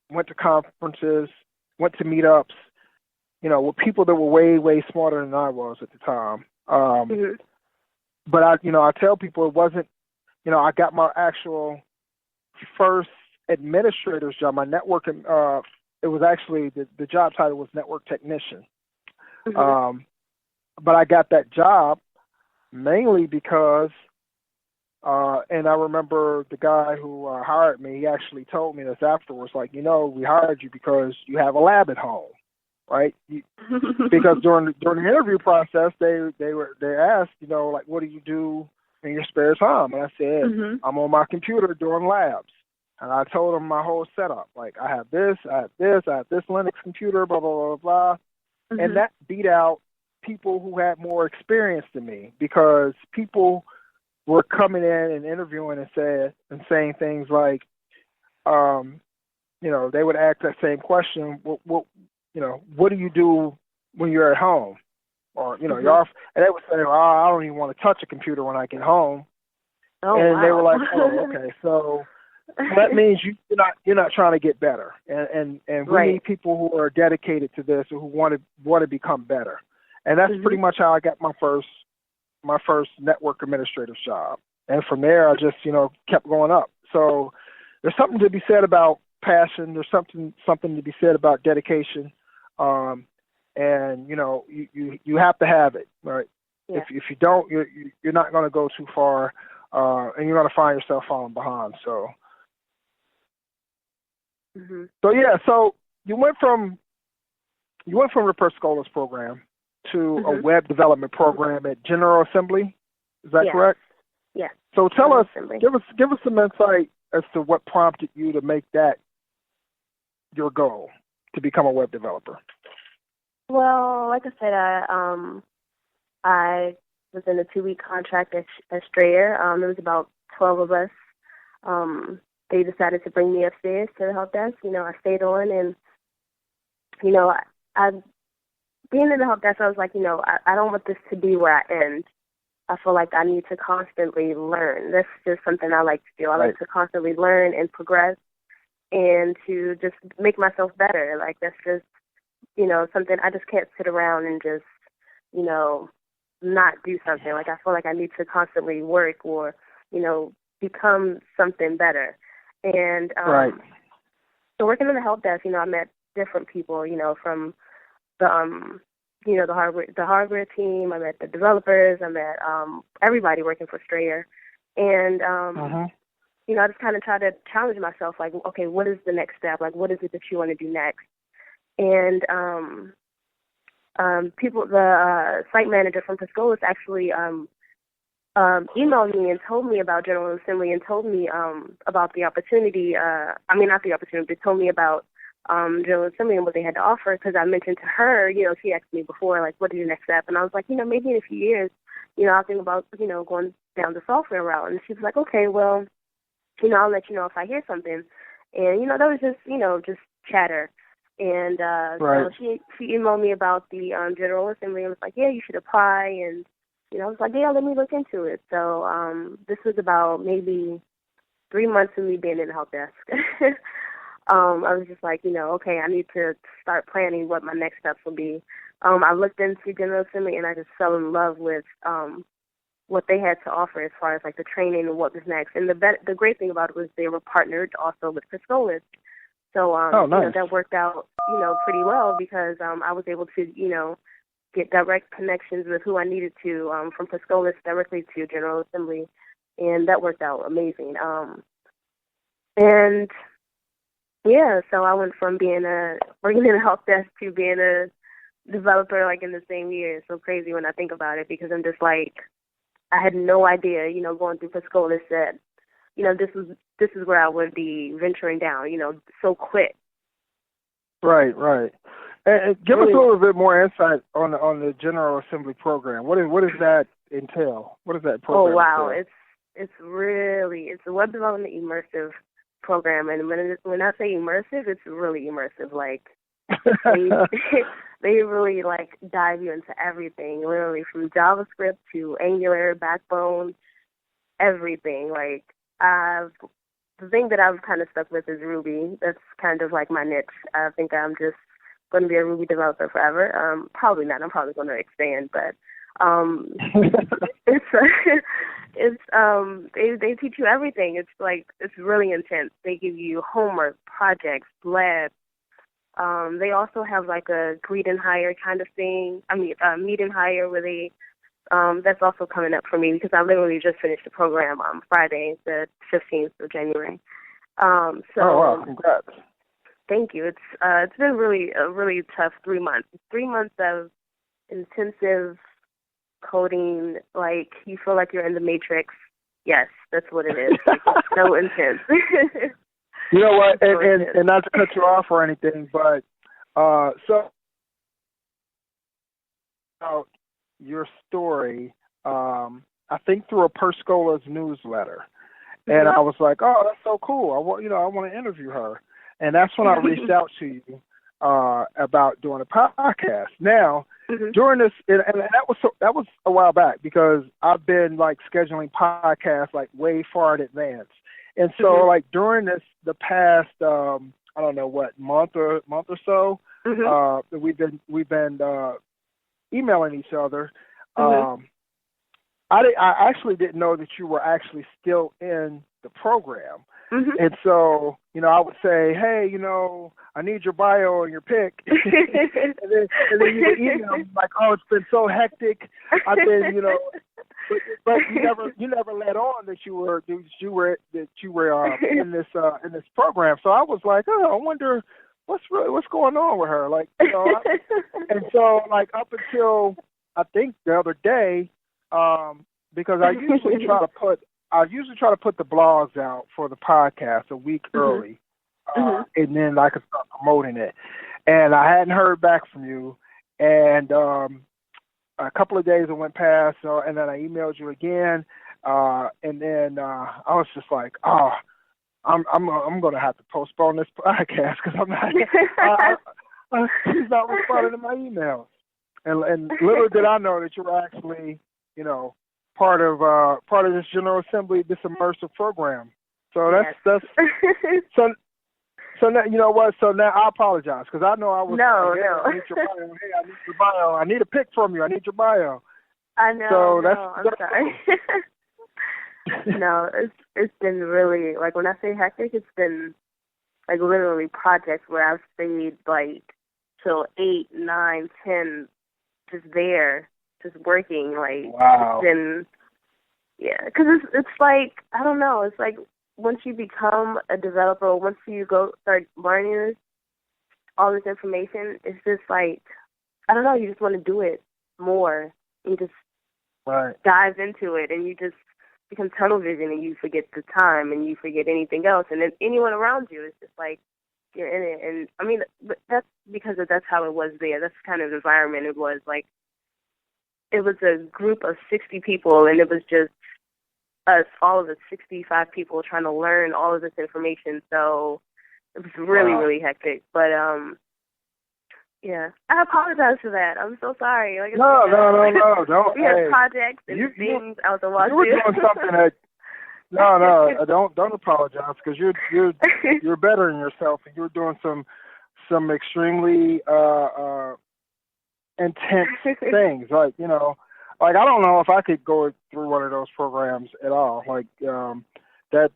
went to conferences, went to meetups, with people that were way, way smarter than I was at the time. But I tell people it wasn't, I got my actual first administrator's job, my networking, it was actually, the job title was network technician. But I got that job mainly because, and I remember the guy who hired me, he actually told me this afterwards, like, we hired you because you have a lab at home, right? Because during the interview process, they asked, like, what do you do in your spare time? And I said, I'm on my computer doing labs. And I told them my whole setup. Like, I have this Linux computer, blah, blah, blah, blah. And that beat out people who had more experience than me, because people were coming in and interviewing and saying things like, they would ask that same question, what do you do when you're at home? Or, you're off, and they would say, I don't even want to touch a computer when I get home. They were like, okay, so that means you're not trying to get better, and we need people who are dedicated to this or who want to become better, and that's pretty much how I got my first network administrative job, and from there I just kept going up. So there's something to be said about passion. There's something to be said about dedication, and you have to have it, right? Yeah. If you don't, you're not going to go too far, and you're going to find yourself falling behind. So. So you went from the Per Scholas program to a web development program at General Assembly. Is that correct? Yeah. So tell us, give us some insight as to what prompted you to make that your goal to become a web developer. Well, like I said, I was in a 2-week contract at Strayer. There was about 12 of us. They decided to bring me upstairs to the help desk. I stayed on, and, I being in the help desk, I was like, I don't want this to be where I end. I feel like I need to constantly learn. That's just something I like to do. I like to constantly learn and progress and to just make myself better. Like, that's just, something I just can't sit around and just, not do something. Like, I feel like I need to constantly work or, become something better. And so working in the help desk, I met different people, from the the hardware team. I met the developers. I met everybody working for Strayer, and I just kind of try to challenge myself, like, okay, what is the next step? Like, what is it that you want to do next? And the site manager from Per Scholas actually emailed me and told me about General Assembly and told me about the opportunity. Not the opportunity, but told me about General Assembly and what they had to offer, because I mentioned to her, she asked me before, like, what is your next step? And I was like, maybe in a few years, I'll think about, going down the software route. And she was like, okay, well, I'll let you know if I hear something. And, that was just chatter. And so she emailed me about the General Assembly and was like, yeah, you should apply. And, I was like, yeah, let me look into it. So this was about maybe 3 months of me being in the help desk. I was just like, okay, I need to start planning what my next steps will be. I looked into General Assembly, and I just fell in love with what they had to offer as far as like the training and what was next. And the great thing about it was they were partnered also with Per Scholas. So nice. that worked out, pretty well because I was able to, get direct connections with who I needed to from Per Scholas directly to General Assembly, and that worked out amazing. And yeah, so I went from working in a help desk to being a developer like in the same year. It's so crazy when I think about it because I'm just like, I had no idea, going through Per Scholas that, this is where I would be venturing down, so quick. Right. And give us a little bit more insight on the General Assembly program. What does that entail? What does that program entail? Oh, wow. Entail? It's a web development immersive program. And when I say immersive, it's really immersive. Like, they really, like, dive you into everything, literally from JavaScript to Angular, Backbone, everything. Like, the thing that I've kind of stuck with is Ruby. That's kind of like my niche. I think I'm just going to be a Ruby developer forever. Probably not. I'm probably going to expand, but they teach you everything. It's really intense. They give you homework, projects, labs. They also have like a greet and hire kind of thing. Meet and hire where they. That's also coming up for me because I literally just finished the program on Friday, the 15th of January. Oh, wow. Congrats. Thank you. It's been a really tough 3 months. 3 months of intensive coding, like you feel like you're in the Matrix. Yes, that's what it is. Like, it's so intense. You know what? And not to cut you off or anything, but so about your story, I think through a Per Scholas newsletter, and I was like, oh, that's so cool. I want to interview her, and that's when I reached out to you about doing a podcast. Now, during this, and that was a while back because I've been like scheduling podcasts like way far in advance, and so like during the past I don't know what month or so, we've been emailing each other. I actually didn't know that you were actually still in the program. And so, I would say, hey, I need your bio and your pic. and then you would email me like, oh, it's been so hectic. I've been, but you never let on that you were in this program. So I was like, oh, I wonder what's going on with her. Like, and so like up until I think the other day, because I usually try to put the blogs out for the podcast a week early, and then I could start promoting it. And I hadn't heard back from you, and a couple of days went past, and then I emailed you again, and then I was just like, oh, I'm going to have to postpone this podcast because I'm not. He's not responding to my emails, and little did I know that you were actually, part of this General Assembly, this immersive program. So that's so now, you know what? So now I apologize because I know I was. No. I need your bio. Hey, I need your bio. I need a pic from you. I need your bio. I know. So I'm sorry. No, it's been really, like, when I say hectic, it's been like literally projects where I've stayed like till 8, 9, 10, just there, just working. Like, wow. It's been, because it's like, I don't know, it's like once you become a developer, once you start learning all this information, it's just like, I don't know, you just want to do it more. You just dive into it, and you just become tunnel vision, and you forget the time, and you forget anything else, and then anyone around you is just like, you're in it. And I mean, that's because that's how it was there. That's kind of the environment it was. Like, it was a group of 60 people, and it was just us, all of the 65 people trying to learn all of this information. So it was really, really hectic. But I apologize for that. I'm so sorry. Like, no, don't. We had projects and things out the wazoo. You were doing something that No, don't apologize because you're bettering yourself and you're doing some extremely intense things. Like like I don't know if I could go through one of those programs at all. Like that,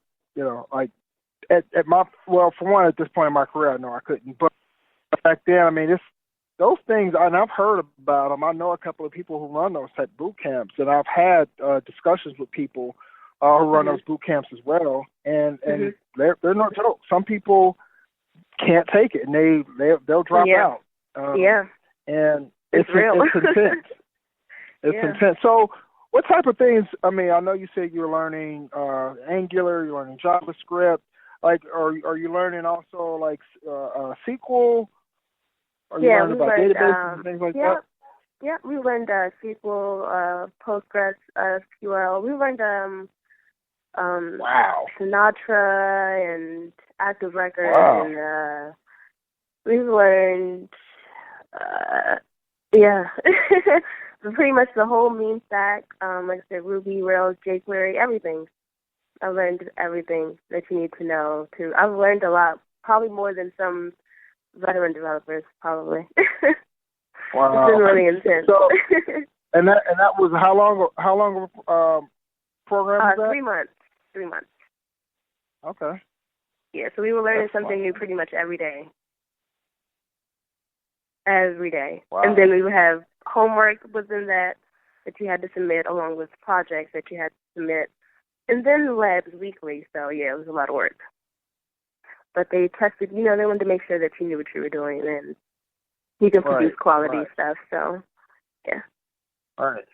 like at my for one at this point in my career, I know I couldn't. But back then, I mean, those things, and I've heard about them. I know a couple of people who run those type boot camps, and I've had discussions with people who run those boot camps as well, and they're no joke. Some people can't take it, and they'll drop out. And it's real. It's intense. It's intense. So, what type of things? I mean, I know you said you're learning Angular, you're learning JavaScript. Like, are you learning also like SQL? Are you learning about databases and things like that? Yeah, we learned SQL, Postgres, SQL. We learned Sinatra and Active Record, and we've learned pretty much the whole meme stack. Like I said, Ruby, Rails, jQuery, everything. I learned everything that you need to know. I've learned a lot, probably more than some veteran developers, probably. Wow, it's been really intense. So, and that was how long program was that? 3 months. 3 months. Okay. Yeah, so we were learning something new pretty much every day. Every day. Wow. And then we would have homework within that you had to submit, along with projects that you had to submit. And then labs weekly, so yeah, it was a lot of work. But they tested, they wanted to make sure that you knew what you were doing and you can produce quality stuff, so yeah. All right.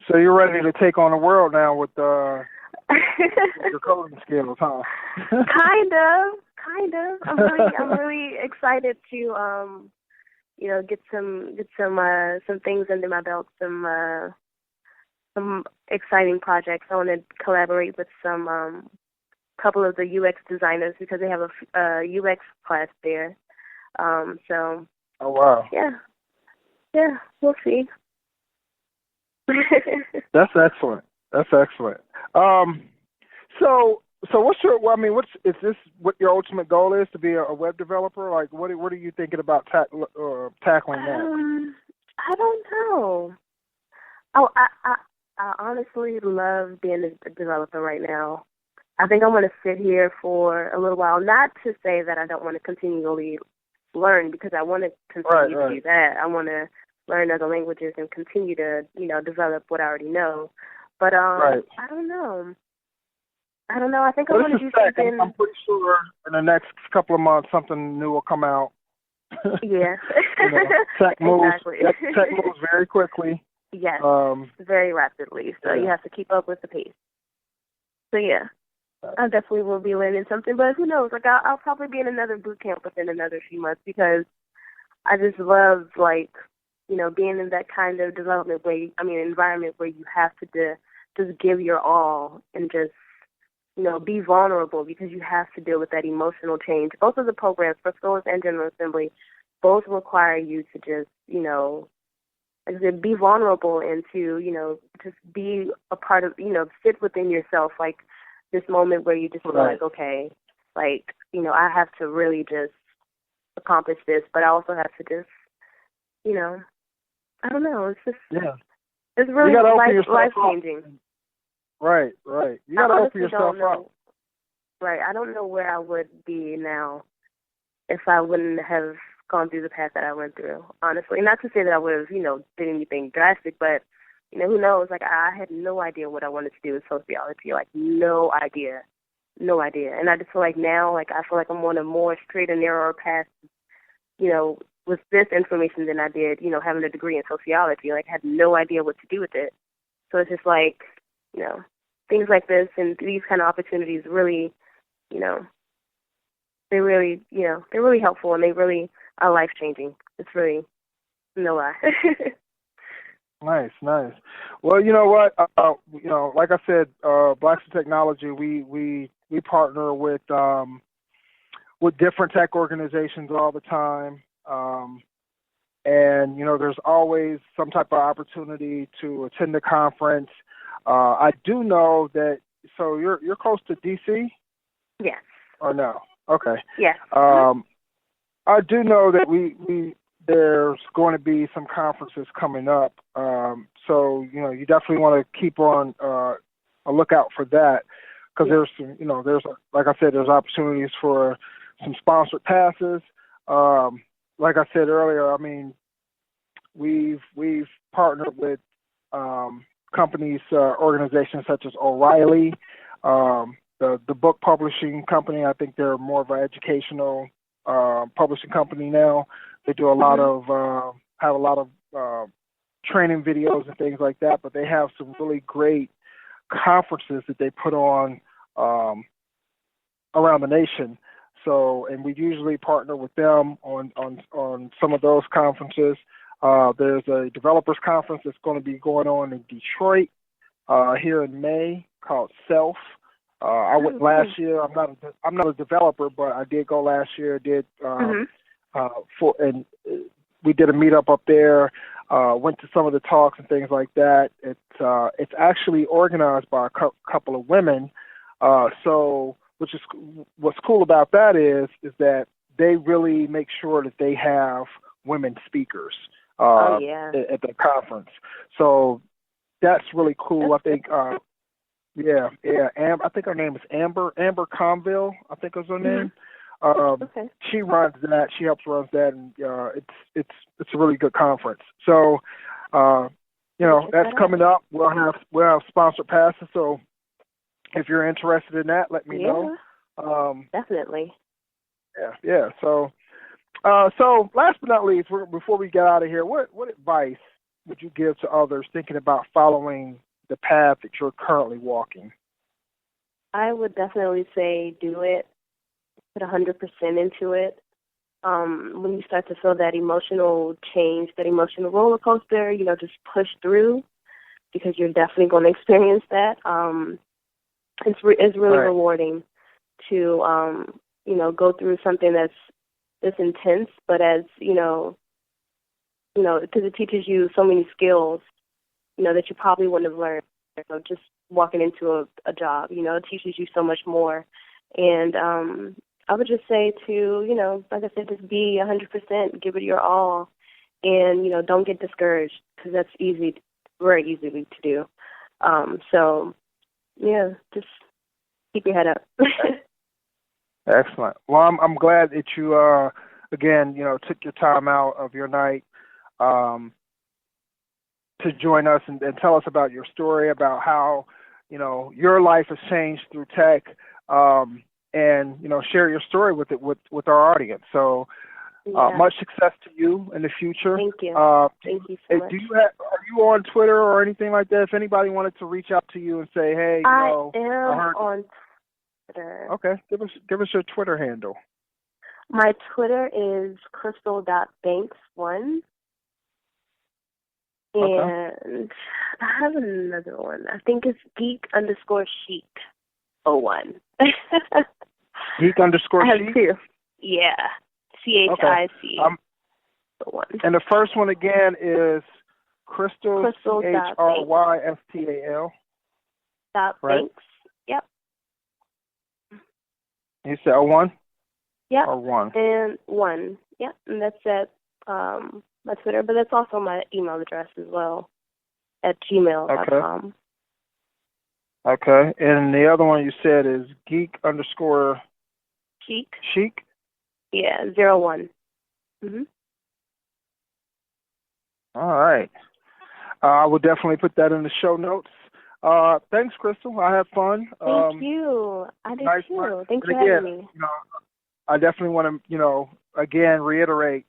So you're ready to take on the world now with your coding skills, huh? Kind of. I'm really excited to get some things under my belt, some exciting projects. I want to collaborate with some couple of the UX designers because they have a UX class there. So. Oh wow. Yeah, we'll see. That's excellent. So what's is this what your ultimate goal is, to be a web developer? Like, what are you thinking about tackling that? I don't know. I honestly love being a developer right now. I think I'm going to sit here for a little while. Not to say that I don't want to continually learn, because I want to continue to do that. I want to learn other languages and continue to, develop what I already know. But I don't know. I think I want to do something. I'm pretty sure in the next couple of months something new will come out. Yeah. Tech moves. Exactly. Tech moves very quickly. Yes. Very rapidly. So you have to keep up with the pace. So yeah. I definitely will be learning something, but who knows? Like, I'll probably be in another boot camp within another few months, because I just love, being in that kind of environment where you have to just give your all and just, be vulnerable, because you have to deal with that emotional change. Both of the programs, Per Scholas and General Assembly, both require you to just, like I said, be vulnerable and to, just be a part of, sit within yourself, like, this moment where you just feel like, okay, I have to really just accomplish this, but I also have to just, I don't know. It's just, it's really life-changing. Right. You got to open yourself up. Right. I don't know where I would be now if I wouldn't have gone through the path that I went through, honestly. Not to say that I would have, did anything drastic, but who knows? Like, I had no idea what I wanted to do with sociology. Like, no idea. And I just feel like now, I feel like I'm on a more straight and narrower path, with this information than I did, having a degree in sociology. Like, I had no idea what to do with it. So it's just like, things like this and these kind of opportunities really, they're really helpful, and they really are life-changing. It's really no lie. Nice. Well, you know what? Like I said, Blacks in Technology, we partner with different tech organizations all the time, and there's always some type of opportunity to attend the conference. I do know that so you're close to DC? Yes. Or no? Okay. Yes. I do know that we there's going to be some conferences coming up. So you definitely want to keep on a lookout for that, because there's some, there's, like I said, there's opportunities for some sponsored passes. Like I said earlier, I mean, we've partnered with companies, organizations such as O'Reilly, the book publishing company. I think they're more of an educational publishing company now. They do a lot of have a lot of training videos and things like that, but they have some really great conferences that they put on around the nation. So, and we usually partner with them on some of those conferences. There's a developers conference that's going to be going on in Detroit here in May called Self. I went last year. I'm not a developer, but I did go last year. And we did a meetup up there. Went to some of the talks and things like that. It's actually organized by a couple of women. So, what's cool about that is that they really make sure that they have women speakers at the conference. So that's really cool. I think. I think her name is Amber Conville, I think is her name. She runs that. She helps run that, and it's a really good conference. So, that's coming up. We'll have sponsored passes. So, if you're interested in that, let me know. Definitely. Yeah. So last but not least, before we get out of here, what advice would you give to others thinking about following the path that you're currently walking? I would definitely say do it. Put 100% into it. When you start to feel that emotional change, that emotional roller coaster, just push through, because you're definitely going to experience that. It's really rewarding to go through something that's intense, but as because it teaches you so many skills, that you probably wouldn't have learned just walking into a job. It teaches you so much more. And I would just say to, like I said, just be 100%, give it your all, and, don't get discouraged, because that's very easy to do. Just keep your head up. Excellent. Well, I'm glad that you, again, took your time out of your night to join us and tell us about your story, about how, your life has changed through tech, and, share your story with our audience. So much success to you in the future. Thank you. Thank you so much. Are you on Twitter or anything like that? If anybody wanted to reach out to you and say, hey, I am on Twitter. Okay. Give us your Twitter handle. My Twitter is Chrystal.Banks1. And I have another one. I think it's geek_chic01. Geek_chic? I have two. Yeah. CHIC. Okay. And the first one again is Chrystal, CHRYSTAL. Right? Banks. Yep. You said 01? Yep. Or 1? And 1. Yep. And that's at my Twitter, but that's also my email address as well, at gmail.com. Okay. And the other one you said is geek_chic? Chic? Yeah, 01. All right. I will definitely put that in the show notes. Thanks, Chrystal. I had fun. Thank you. I did too. Fun. Thanks for having me. I definitely want to, again, reiterate,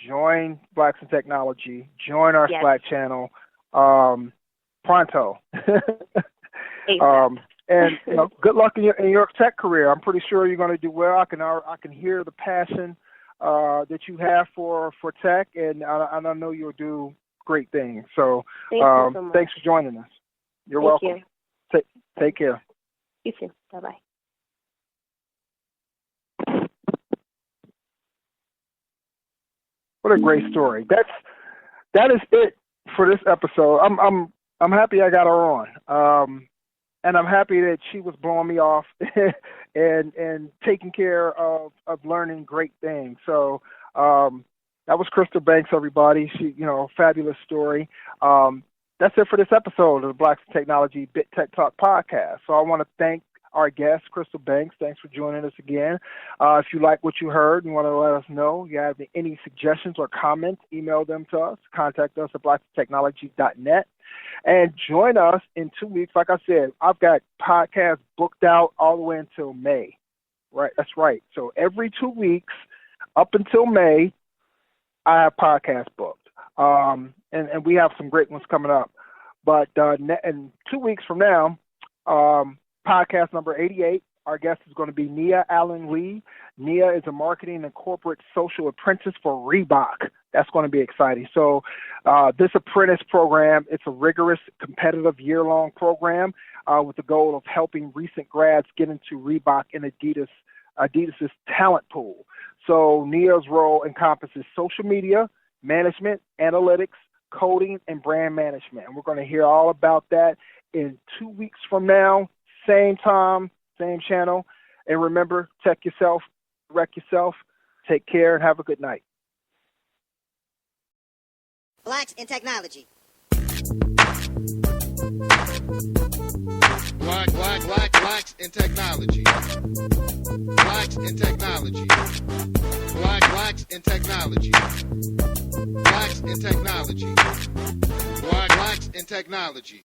join Blacks in Technology, join our Slack channel, pronto. And good luck in your tech career. I'm pretty sure you're going to do well. I can hear the passion that you have for tech, and I know you'll do great things. So, Thank you so much. Thanks for joining us. You're welcome. You. Take care. You too. Bye-bye. What a great story. That is it for this episode. I'm happy I got her on. and I'm happy that she was blowing me off and taking care of learning great things. So that was Chrystal Banks, everybody. She, fabulous story. That's it for this episode of the Blacks in Technology Bit Tech Talk podcast. So I want to thank our guest, Chrystal Banks. Thanks for joining us again. If you like what you heard and want to let us know, you have any suggestions or comments, email them to us. Contact us at blackstechnology.net. And join us in 2 weeks. Like I said, I've got podcasts booked out all the way until May. Right? That's right. So every 2 weeks up until May, I have podcasts booked. And we have some great ones coming up. But in 2 weeks from now, podcast number 88, our guest is going to be Nia Allen Lee. Nia is a marketing and corporate social apprentice for Reebok. That's going to be exciting. So this apprentice program, it's a rigorous, competitive year-long program with the goal of helping recent grads get into Reebok and Adidas's talent pool. So Nia's role encompasses social media, management, analytics, coding, and brand management. And we're going to hear all about that in 2 weeks from now, same time, same channel. And remember, check yourself, wreck yourself, take care, and have a good night. Blacks in Technology. Blacks in Technology. Blacks in Technology. Blacks in Technology. Blacks in Technology. Blacks in Technology.